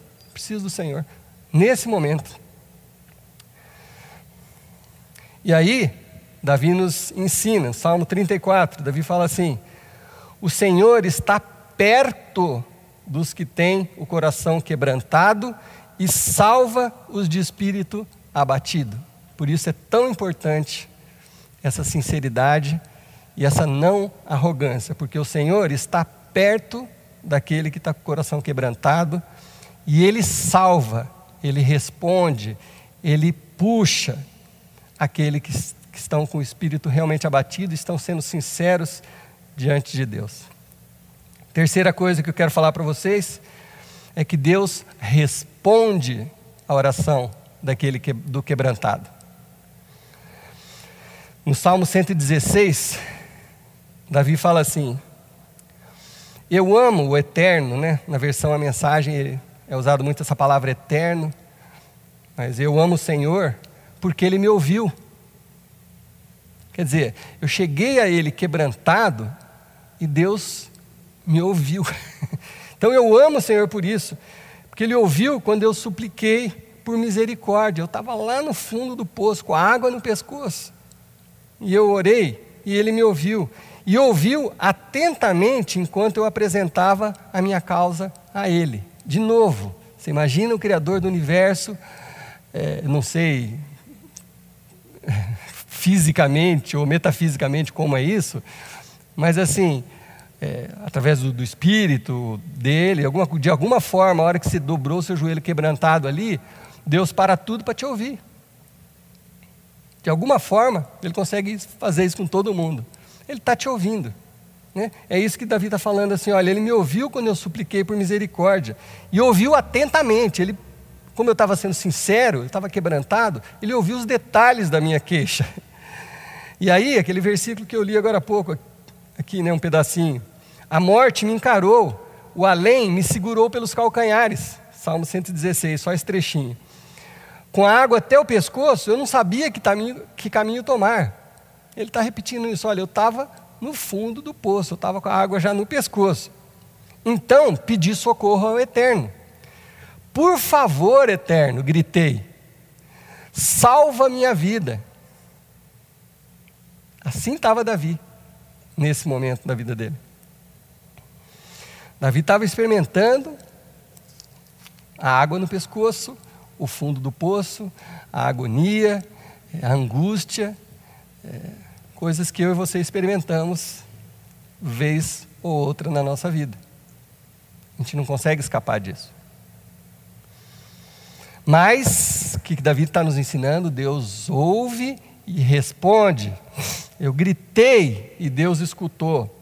nesse momento. E aí, Davi nos ensina, Salmo 34, Davi fala assim, o Senhor está perto dos que têm o coração quebrantado e salva os de espírito abatido. Por isso é tão importante essa sinceridade e essa não arrogância, porque o Senhor está perto daquele que está com o coração quebrantado e Ele salva, Ele responde, Ele puxa aquele que estão com o espírito realmente abatido, estão sendo sinceros diante de Deus. Terceira coisa que eu quero falar para vocês é que Deus responde à oração do quebrantado. No Salmo 116, Davi fala assim, eu amo o eterno, né? Na versão a mensagem é usado muito essa palavra eterno, mas eu amo o Senhor porque Ele me ouviu. Quer dizer, eu cheguei a Ele quebrantado e Deus me ouviu. Então eu amo o Senhor por isso, porque Ele ouviu quando eu supliquei por misericórdia. Eu estava lá no fundo do poço, com a água no pescoço. E eu orei, e Ele me ouviu. E ouviu atentamente enquanto eu apresentava a minha causa a Ele. De novo, você imagina o Criador do universo, não sei fisicamente ou metafisicamente como é isso, mas assim, através do Espírito dele, de alguma forma, a hora que você dobrou o seu joelho quebrantado ali, Deus para tudo para te ouvir. De alguma forma, Ele consegue fazer isso com todo mundo. Ele está te ouvindo, né? É isso que Davi está falando assim, olha, Ele me ouviu quando eu supliquei por misericórdia, e ouviu atentamente. Ele, como eu estava sendo sincero, eu estava quebrantado, Ele ouviu os detalhes da minha queixa. E aí, aquele versículo que eu li agora há pouco, aqui, né, um pedacinho, a morte me encarou, o além me segurou pelos calcanhares, Salmo 116, só esse trechinho. Com a água até o pescoço, eu não sabia que caminho tomar. Ele está repetindo isso, olha, eu estava no fundo do poço, eu estava com a água já no pescoço. Então, pedi socorro ao Eterno. Por favor, Eterno, gritei, salva minha vida. Assim estava Davi, nesse momento da vida dele. Davi estava experimentando a água no pescoço, o fundo do poço, a agonia, a angústia, coisas que eu e você experimentamos vez ou outra na nossa vida. A gente não consegue escapar disso. Mas, o que Davi está nos ensinando? Deus ouve e responde. Eu gritei e Deus escutou.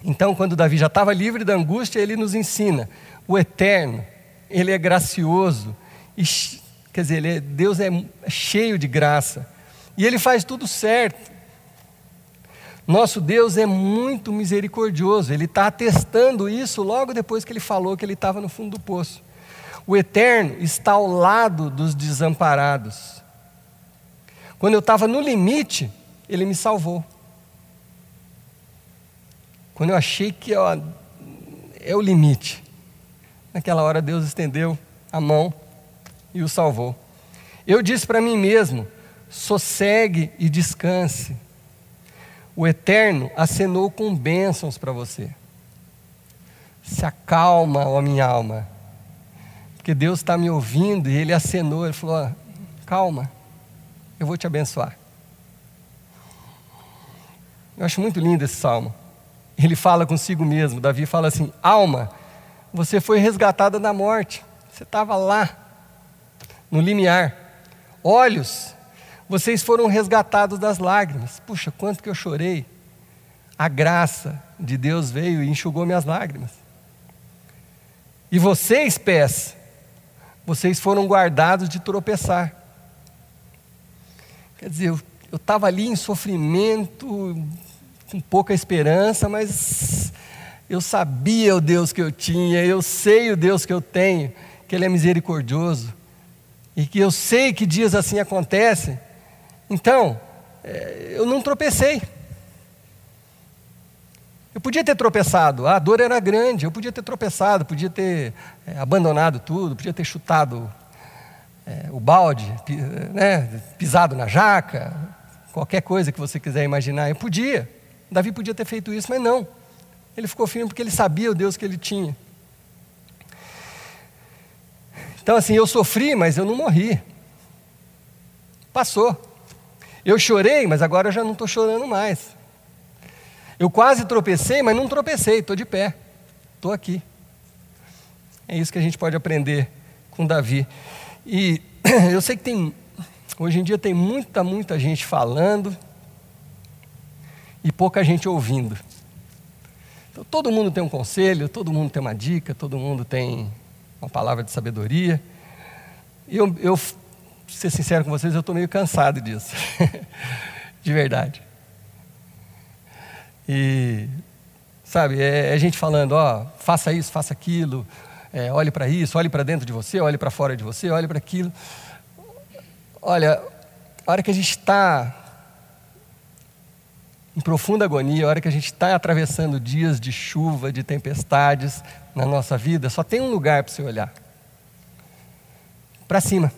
Então, quando Davi já estava livre da angústia, ele nos ensina. O Eterno, Ele é gracioso. E, quer dizer, Deus é cheio de graça. E Ele faz tudo certo. Nosso Deus é muito misericordioso. Ele está atestando isso logo depois que Ele falou que Ele estava no fundo do poço. O Eterno está ao lado dos desamparados. Quando eu estava no limite, Ele me salvou. Quando eu achei que é o limite, naquela hora Deus estendeu a mão e o salvou. Eu disse para mim mesmo: sossegue e descanse. O Eterno acenou com bênçãos para você. Se acalma, ó minha alma, porque Deus está me ouvindo, e Ele acenou, Ele falou: calma, eu vou te abençoar. Eu acho muito lindo esse salmo. Ele fala consigo mesmo. Davi fala assim: alma, você foi resgatada da morte, você estava lá no limiar. Olhos, vocês foram resgatados das lágrimas. Puxa, quanto que eu chorei. A graça de Deus veio e enxugou minhas lágrimas. E vocês, pés, vocês foram guardados de tropeçar. Quer dizer, eu estava ali em sofrimento, com pouca esperança, mas eu sabia o Deus que eu tinha, eu sei o Deus que eu tenho, que Ele é misericordioso, e que eu sei que dias assim acontecem. Então, eu não tropecei. Eu podia ter tropeçado, a dor era grande, eu podia ter tropeçado, podia ter abandonado tudo, podia ter chutado o balde, pisado na jaca, qualquer coisa que você quiser imaginar. Eu podia, Davi podia ter feito isso, mas não. Ele ficou firme porque ele sabia o Deus que ele tinha. Então assim, eu sofri, mas eu não morri. Passou. Eu chorei, mas agora eu já não estou chorando mais. Eu quase tropecei, mas não tropecei, estou de pé, estou aqui. É isso que a gente pode aprender com Davi. E eu sei que hoje em dia tem muita gente falando e pouca gente ouvindo. Então, todo mundo tem um conselho, todo mundo tem uma dica, todo mundo tem uma palavra de sabedoria. E eu ser sincero com vocês, eu estou meio cansado disso, de verdade. E, sabe, é gente falando: faça isso, faça aquilo, olhe para isso, olhe para dentro de você, olhe para fora de você, olhe para aquilo. Olha, a hora que a gente está em profunda agonia, a hora que a gente está atravessando dias de chuva, de tempestades na nossa vida, só tem um lugar para você olhar: para cima,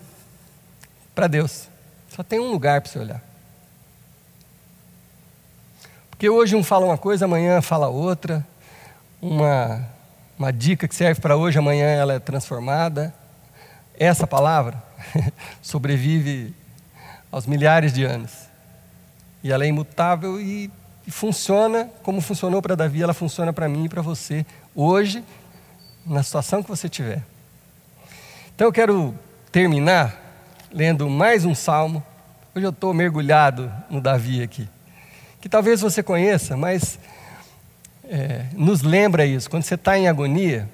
para Deus. Só tem um lugar para você olhar. Porque hoje um fala uma coisa, amanhã fala outra. Uma dica que serve para hoje, amanhã ela é transformada. Essa palavra sobrevive aos milhares de anos. E ela é imutável e funciona como funcionou para Davi, ela funciona para mim e para você, hoje, na situação que você tiver. Então eu quero terminar lendo mais um salmo. Hoje eu estou mergulhado no Davi aqui, que talvez você conheça, mas nos lembra isso. Quando você está em agonia,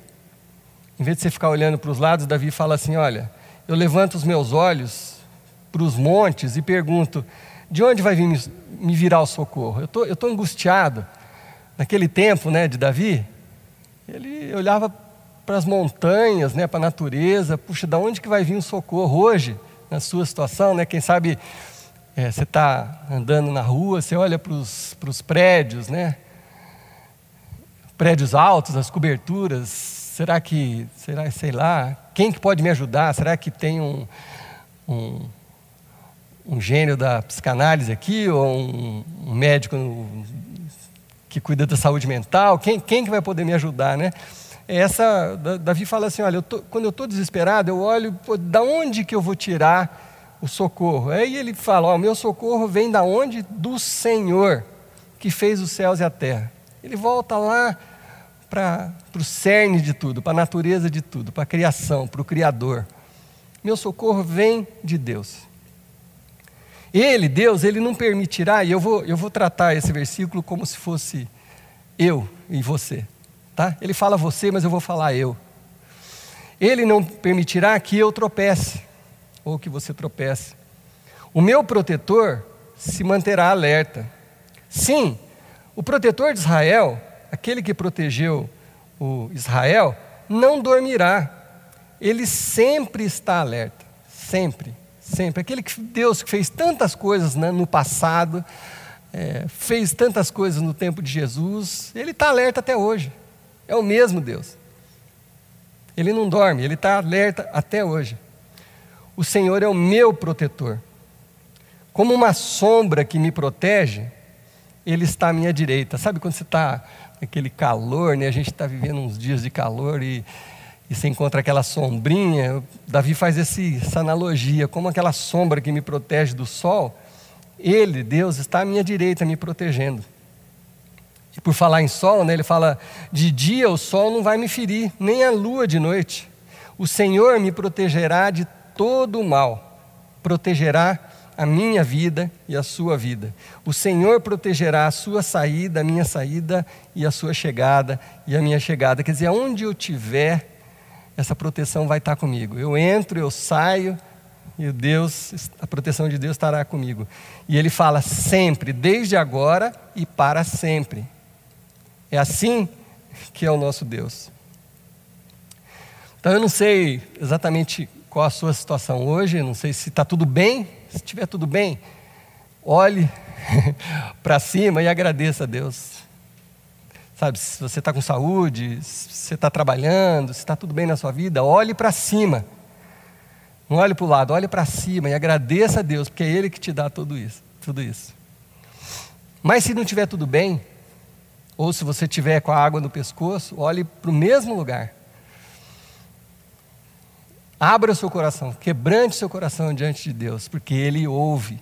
em vez de você ficar olhando para os lados, Davi fala assim: olha, eu levanto os meus olhos para os montes e pergunto: de onde vai vir me virar o socorro? Eu estou angustiado. Naquele tempo, de Davi, ele olhava para as montanhas, para a natureza. Puxa, de onde que vai vir o socorro hoje, na sua situação? Quem sabe você está andando na rua, você olha para os prédios, prédios altos, as coberturas. Será, sei lá, quem que pode me ajudar? Será que tem um gênio da psicanálise aqui, ou um médico que cuida da saúde mental? Quem que vai poder me ajudar, Davi fala assim: olha, quando eu estou desesperado, eu olho, da onde que eu vou tirar o socorro? Aí ele fala: o meu socorro vem da onde? Do Senhor, que fez os céus e a terra. Ele volta lá para o cerne de tudo, para a natureza de tudo, para a criação, para o Criador. Meu socorro vem de Deus. Deus, Ele não permitirá, e eu vou tratar esse versículo como se fosse eu e você, tá? Ele fala você, mas eu vou falar eu. Ele não permitirá que eu tropece, ou que você tropece. O meu protetor se manterá alerta. Sim, o protetor de Israel, aquele que protegeu o Israel, não dormirá, Ele sempre está alerta, sempre, sempre. Aquele Deus que fez tantas coisas, né, no passado, fez tantas coisas no tempo de Jesus, Ele está alerta até hoje. É o mesmo Deus. Ele não dorme, Ele está alerta até hoje. O Senhor é o meu protetor. Como uma sombra que me protege, Ele está à minha direita. Sabe quando você está naquele calor, né? A gente está vivendo uns dias de calor e você encontra aquela sombrinha. Davi faz essa analogia, como aquela sombra que me protege do sol, Ele, Deus, está à minha direita me protegendo. E por falar em sol, né, ele fala, de dia o sol não vai me ferir, nem a lua de noite. O Senhor me protegerá de todo o mal, protegerá a minha vida e a sua vida. O Senhor protegerá a sua saída, a minha saída, e a sua chegada e a minha chegada. Quer dizer, aonde eu estiver, essa proteção vai estar comigo. Eu entro, eu saio, e a proteção de Deus estará comigo. E Ele fala sempre, desde agora e para sempre. É assim que é o nosso Deus. Então eu não sei exatamente qual a sua situação hoje, não sei se está tudo bem. Se estiver tudo bem, olhe para cima e agradeça a Deus. Sabe, se você está com saúde, se você está trabalhando, se está tudo bem na sua vida, olhe para cima. Não olhe para o lado, olhe para cima e agradeça a Deus, porque é Ele que te dá tudo isso. Mas se não estiver tudo bem, ou se você estiver com a água no pescoço, olhe para o mesmo lugar. Abra o seu coração, quebrante seu coração diante de Deus, porque Ele ouve.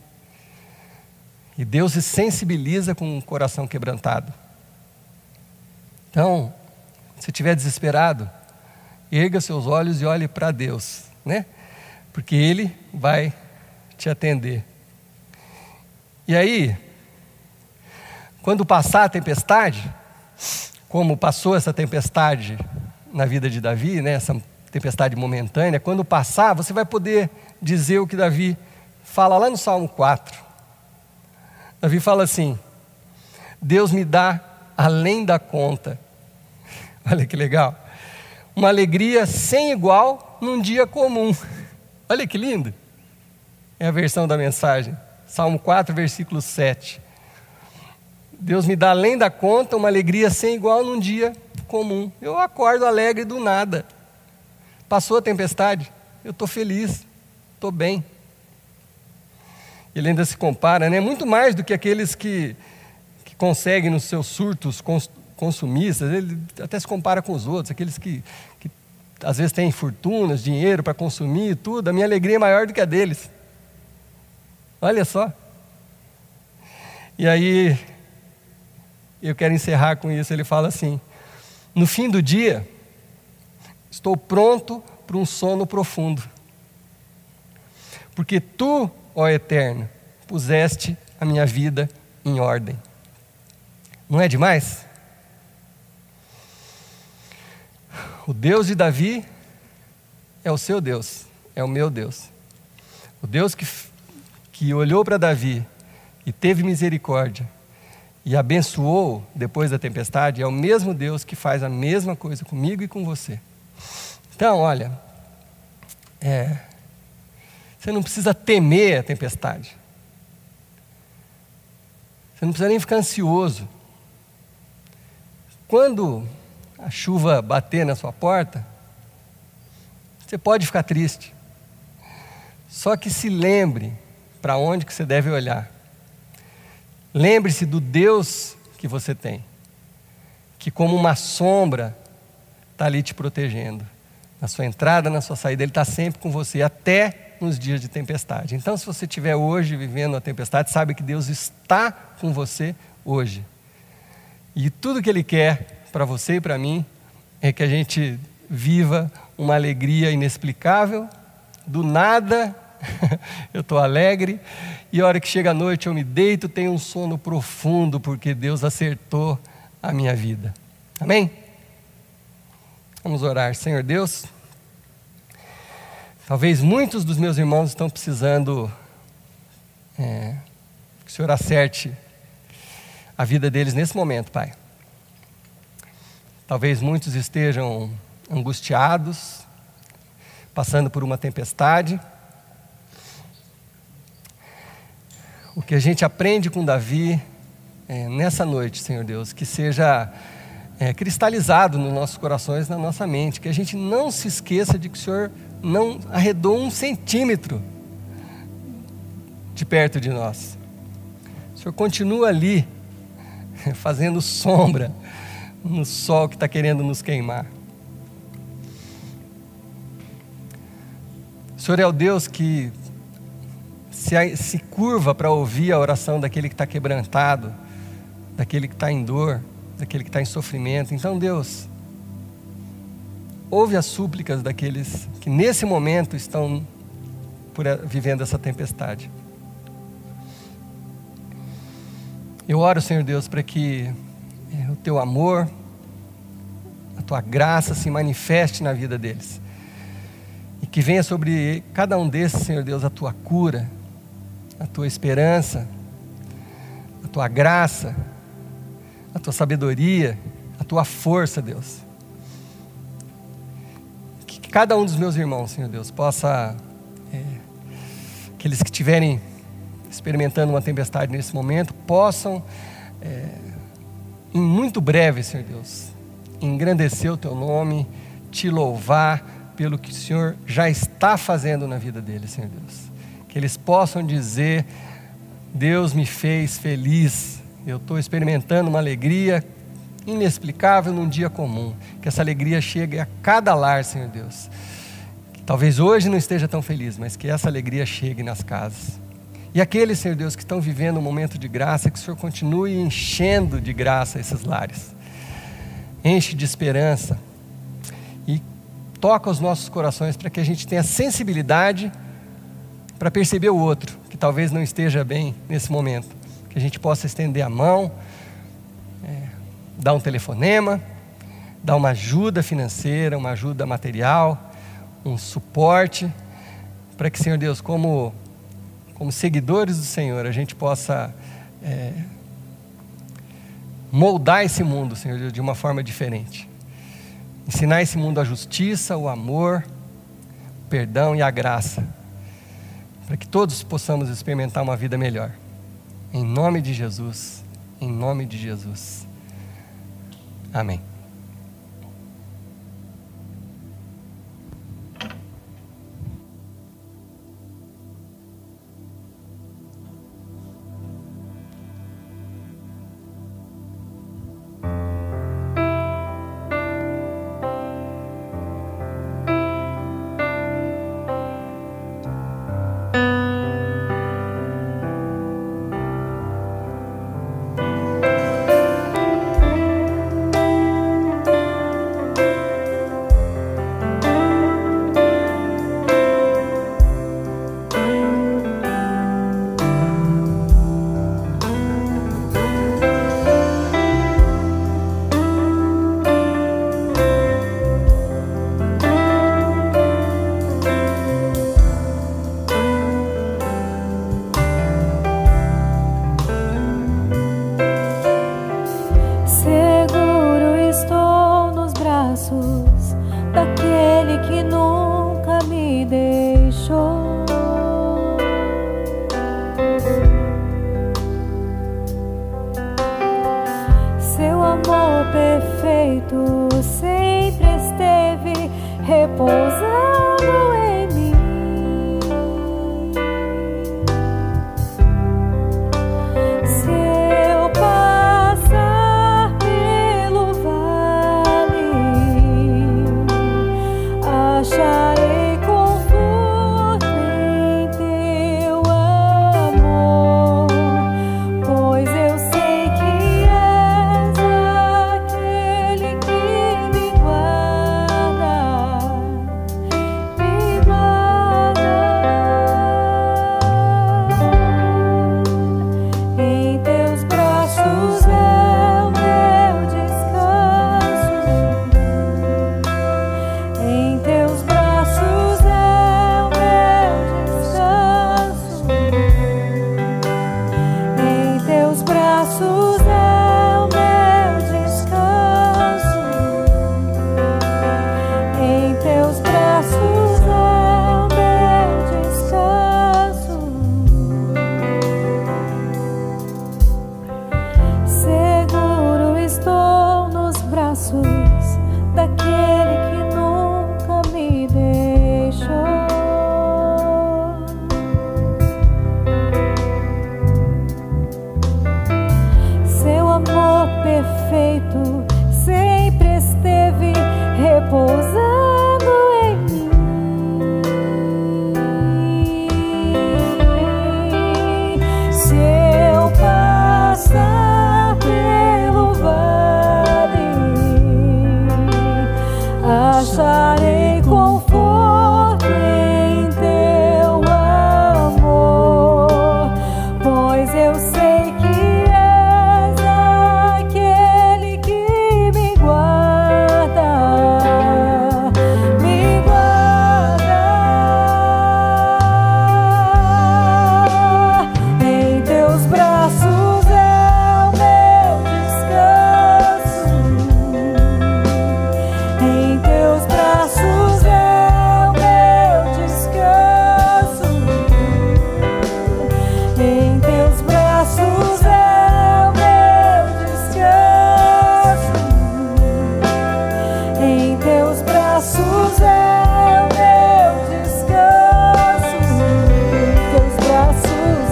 E Deus se sensibiliza com um coração quebrantado. Então, se estiver desesperado, erga seus olhos e olhe para Deus, né? Porque Ele vai te atender. E aí, quando passar a tempestade, como passou essa tempestade na vida de Davi, né? Essa tempestade momentânea, quando passar, você vai poder dizer o que Davi fala lá no Salmo 4. Davi fala assim, Deus me dá além da conta. Olha que legal. Uma alegria sem igual num dia comum. Olha que lindo. É a versão da mensagem. Salmo 4, versículo 7. Deus me dá além da conta uma alegria sem igual num dia comum. Eu acordo alegre do nada. Passou a tempestade, eu estou feliz, estou bem. Ele ainda se compara, né? Muito mais do que aqueles que conseguem nos seus surtos consumistas. Ele até se compara com os outros, aqueles que às vezes têm fortunas, dinheiro para consumir e tudo. A minha alegria é maior do que a deles. Olha só. E aí, eu quero encerrar com isso. Ele fala assim, no fim do dia, estou pronto para um sono profundo. Porque Tu, ó Eterno, puseste a minha vida em ordem. Não é demais? O Deus de Davi é o seu Deus, é o meu Deus. O Deus que olhou para Davi e teve misericórdia e abençoou depois da tempestade, é o mesmo Deus que faz a mesma coisa comigo e com você. Então, olha, você não precisa temer a tempestade. Você não precisa nem ficar ansioso. Quando a chuva bater na sua porta, você pode ficar triste. Só que se lembre para onde que você deve olhar. Lembre-se do Deus que você tem, que como uma sombra está ali te protegendo. Na sua entrada, na sua saída, Ele está sempre com você, até nos dias de tempestade. Então, se você estiver hoje vivendo a tempestade, sabe que Deus está com você hoje. E tudo que Ele quer para você e para mim é que a gente viva uma alegria inexplicável, do nada eu estou alegre, e a hora que chega a noite eu me deito, tenho um sono profundo, porque Deus acertou a minha vida. Amém? Vamos orar. Senhor Deus, talvez muitos dos meus irmãos estão precisando que o Senhor acerte a vida deles nesse momento, Pai. Talvez muitos estejam angustiados, passando por uma tempestade. O que a gente aprende com Davi nessa noite, Senhor Deus, que seja cristalizado nos nossos corações, na nossa mente, que a gente não se esqueça de que o Senhor não arredou 1 centímetro de perto de nós. O Senhor continua ali, fazendo sombra no sol que está querendo nos queimar. O Senhor é o Deus que se curva para ouvir a oração daquele que está quebrantado, daquele que está em dor, daquele que está em sofrimento. Então, Deus, ouve as súplicas daqueles que nesse momento estão vivendo essa tempestade. Eu oro, Senhor Deus, para que o Teu amor, a Tua graça se manifeste na vida deles. E que venha sobre cada um desses, Senhor Deus, a Tua cura, a Tua esperança, a Tua graça, a Tua sabedoria, a Tua força, Deus. Que cada um dos meus irmãos, Senhor Deus, possa, aqueles que estiverem experimentando uma tempestade nesse momento, possam, em muito breve, Senhor Deus, engrandecer o Teu nome, Te louvar pelo que o Senhor já está fazendo na vida deles, Senhor Deus. Que eles possam dizer: Deus me fez feliz, eu estou experimentando uma alegria inexplicável num dia comum. Que essa alegria chegue a cada lar, Senhor Deus. Que talvez hoje não esteja tão feliz, mas que essa alegria chegue nas casas. E aqueles, Senhor Deus, que estão vivendo um momento de graça, que o Senhor continue enchendo de graça esses lares. Enche de esperança e toca os nossos corações para que a gente tenha sensibilidade para perceber o outro, que talvez não esteja bem nesse momento. Que a gente possa estender a mão, dar um telefonema, dar uma ajuda financeira, uma ajuda material, um suporte, para que, Senhor Deus, como seguidores do Senhor, a gente possa moldar esse mundo, Senhor Deus, de uma forma diferente. Ensinar esse mundo a justiça, o amor, o perdão e a graça, para que todos possamos experimentar uma vida melhor. Em nome de Jesus, em nome de Jesus. Amém. Em teus braços Acharei conforto em teu amor, pois eu sei que és aquele que me guarda, me guarda. Em teus braços é o meu descanso, em teus braços é o meu descanso, em teus braços é o meu descanso, em teus braços é o meu descanso,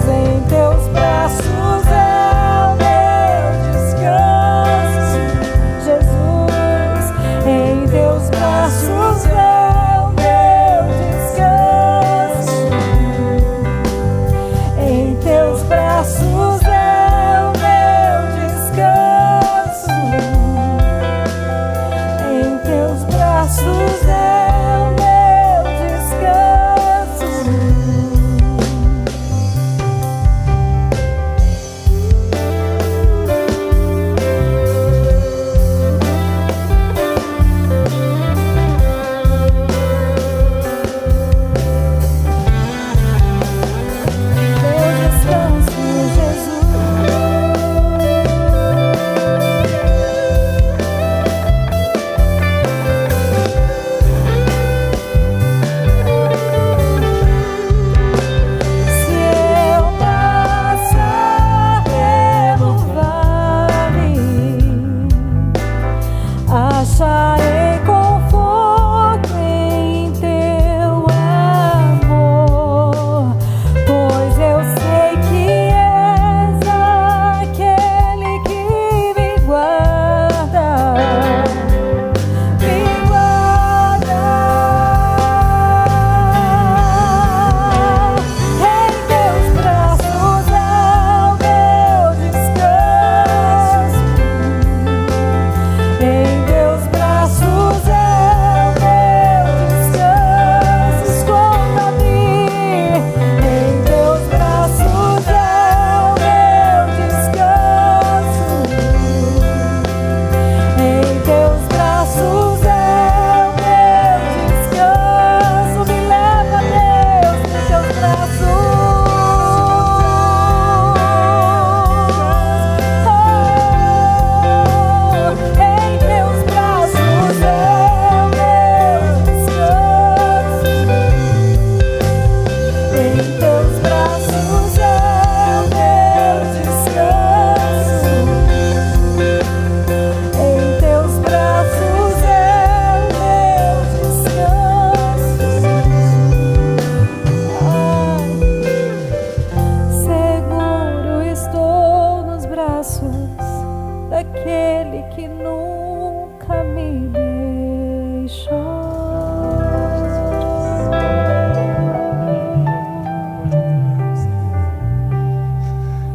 em teus braços é o meu descanso, Jesus, em teus braços é o meu descanso, em teus braços é o meu descanso, em teus braços é o meu descanso. Meu descanso, Jesus. Se eu passar pelo vale, acharei conforto em teu amor, pois eu sei que és aquele que me guarda, me guarda. Em teus braços é o meu descanso, em teus braços é o meu descanso. Esconda-me, em teus braços é o meu descanso, em teus braços é o meu descanso. Me leva, Deus, em teus braços. Em teus braços é o meu descanso, em teus braços é o meu descanso, em teus braços é o meu descanso. Seguro estou nos braços daquele que nunca me deixou.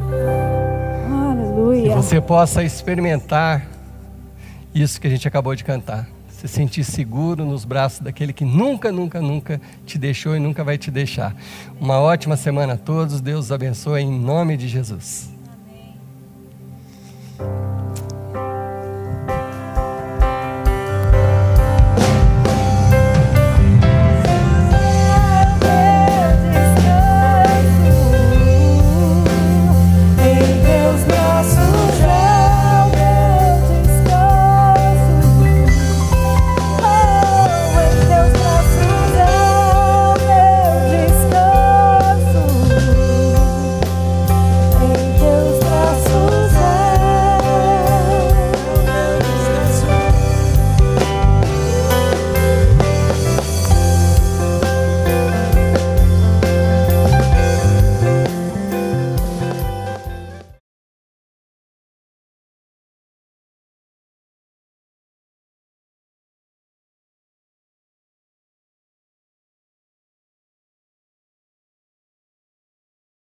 Que Aleluia. você possa experimentar isso que a gente acabou de cantar. Se sentir seguro nos braços daquele que nunca, nunca, nunca te deixou e nunca vai te deixar. Uma ótima semana a todos. Deus os abençoe em nome de Jesus.